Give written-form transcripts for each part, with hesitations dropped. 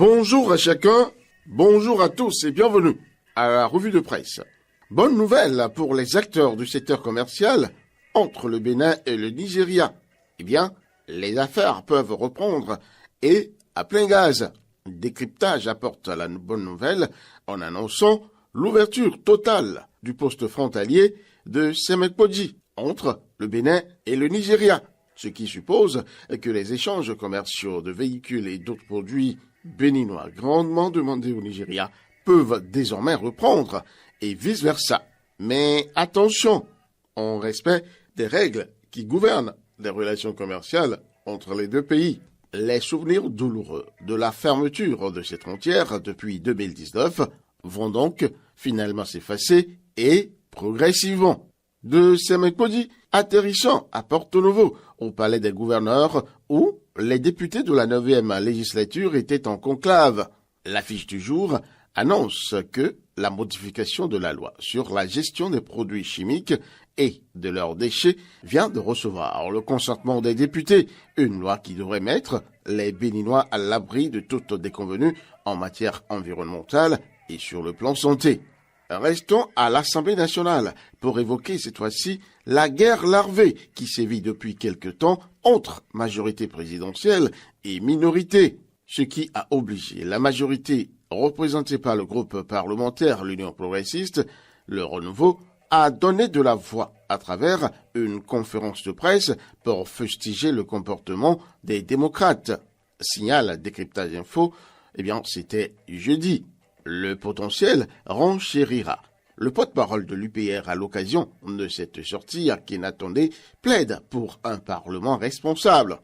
Bonjour à chacun, bonjour à tous et bienvenue à la revue de presse. Bonne nouvelle pour les acteurs du secteur commercial entre le Bénin et le Nigeria. Eh bien, les affaires peuvent reprendre et à plein gaz. Décryptage apporte la bonne nouvelle en annonçant l'ouverture totale du poste frontalier de Semekpodji entre le Bénin et le Nigeria, ce qui suppose que les échanges commerciaux de véhicules et d'autres produits béninois grandement demandés au Nigeria peuvent désormais reprendre et vice-versa. Mais attention, en respect des règles qui gouvernent les relations commerciales entre les deux pays. Les souvenirs douloureux de la fermeture de cette frontière depuis 2019 vont donc finalement s'effacer et progressivement. De Semekpodji atterrissant à Porto Novo, au palais des gouverneurs, où les députés de la 9e législature étaient en conclave. L'affiche du jour annonce que la modification de la loi sur la gestion des produits chimiques et de leurs déchets vient de recevoir le consentement des députés, une loi qui devrait mettre les Béninois à l'abri de toute déconvenue en matière environnementale et sur le plan santé. Restons à l'Assemblée nationale pour évoquer cette fois-ci la guerre larvée qui sévit depuis quelque temps entre majorité présidentielle et minorité, ce qui a obligé la majorité représentée par le groupe parlementaire l'Union progressiste, le Renouveau, à donner de la voix à travers une conférence de presse pour fustiger le comportement des démocrates. Signal Décryptage Info, c'était jeudi. Le potentiel renchérira. Le porte-parole de l'UPR à l'occasion de cette sortie, Akhenatonde, plaide pour un Parlement responsable.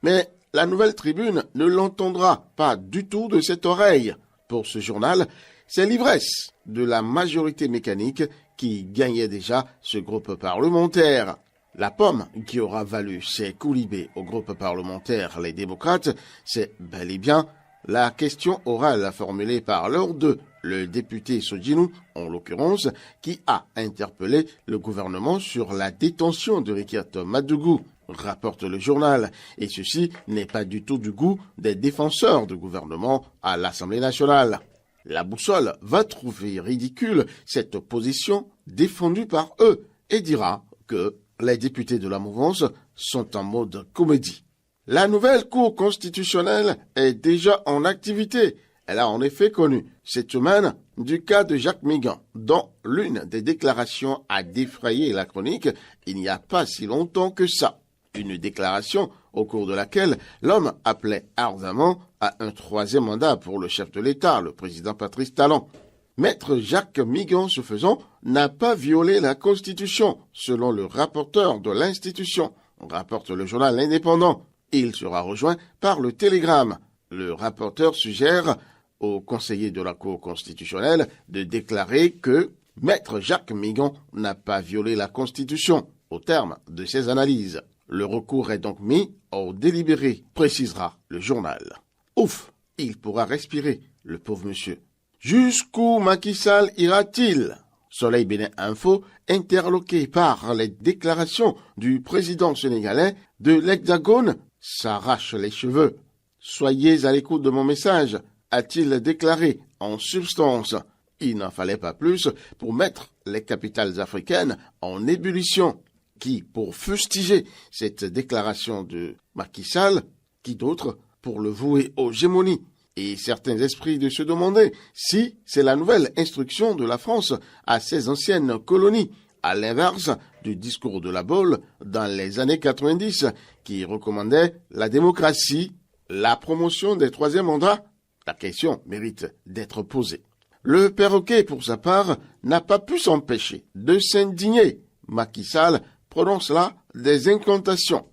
Mais la nouvelle tribune ne l'entendra pas du tout de cette oreille. Pour ce journal, c'est l'ivresse de la majorité mécanique qui gagnait déjà ce groupe parlementaire. La pomme qui aura valu ses coulibés au groupe parlementaire Les Démocrates, c'est bel et bien la question orale formulée par l'un d'eux, le député Sodjinou, en l'occurrence, qui a interpellé le gouvernement sur la détention de Rikiat Madougou, rapporte le journal, et ceci n'est pas du tout du goût des défenseurs du gouvernement à l'Assemblée nationale. La boussole va trouver ridicule cette position défendue par eux et dira que les députés de la mouvance sont en mode comédie. La nouvelle Cour constitutionnelle est déjà en activité. Elle a en effet connu cette semaine du cas de Jacques Migan, dont l'une des déclarations a défrayé la chronique il n'y a pas si longtemps que ça. Une déclaration au cours de laquelle l'homme appelait ardemment à un troisième mandat pour le chef de l'État, le président Patrice Talon. Maître Jacques Migan, ce faisant, n'a pas violé la Constitution, selon le rapporteur de l'institution, rapporte le journal L'Indépendant. Il sera rejoint par le Télégramme. Le rapporteur suggère au conseiller de la Cour constitutionnelle de déclarer que Maître Jacques Migan n'a pas violé la Constitution, au terme de ses analyses. Le recours est donc mis au délibéré, précisera le journal. Ouf, il pourra respirer, le pauvre monsieur. Jusqu'où Macky Sall ira-t-il? Soleil Bénin Info, interloqué par les déclarations du président sénégalais de l'Hexagone, s'arrache les cheveux. Soyez à l'écoute de mon message, a-t-il déclaré en substance. Il n'en fallait pas plus pour mettre les capitales africaines en ébullition. Qui, pour fustiger cette déclaration de Macky Sall, qui d'autre pour le vouer aux gémonies? Et certains esprits de se demander si c'est la nouvelle instruction de la France à ses anciennes colonies, à l'inverse du discours de la Baule dans les années 90, qui recommandait la démocratie, la promotion des troisièmes mandats. La question mérite d'être posée. Le perroquet, pour sa part, n'a pas pu s'empêcher de s'indigner. Macky Sall prononce là des incantations.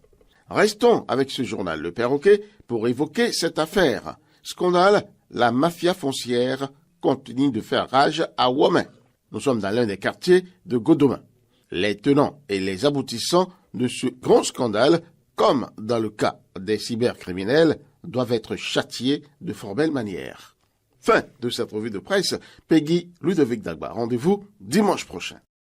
Restons avec ce journal Le Perroquet pour évoquer cette affaire. Scandale, la mafia foncière continue de faire rage à Womé. Nous sommes dans l'un des quartiers de Godomain. Les tenants et les aboutissants de ce grand scandale, comme dans le cas des cybercriminels, doivent être châtiés de fort belle manière. Fin de cette revue de presse. Peggy Ludovic Dagba. Rendez-vous dimanche prochain.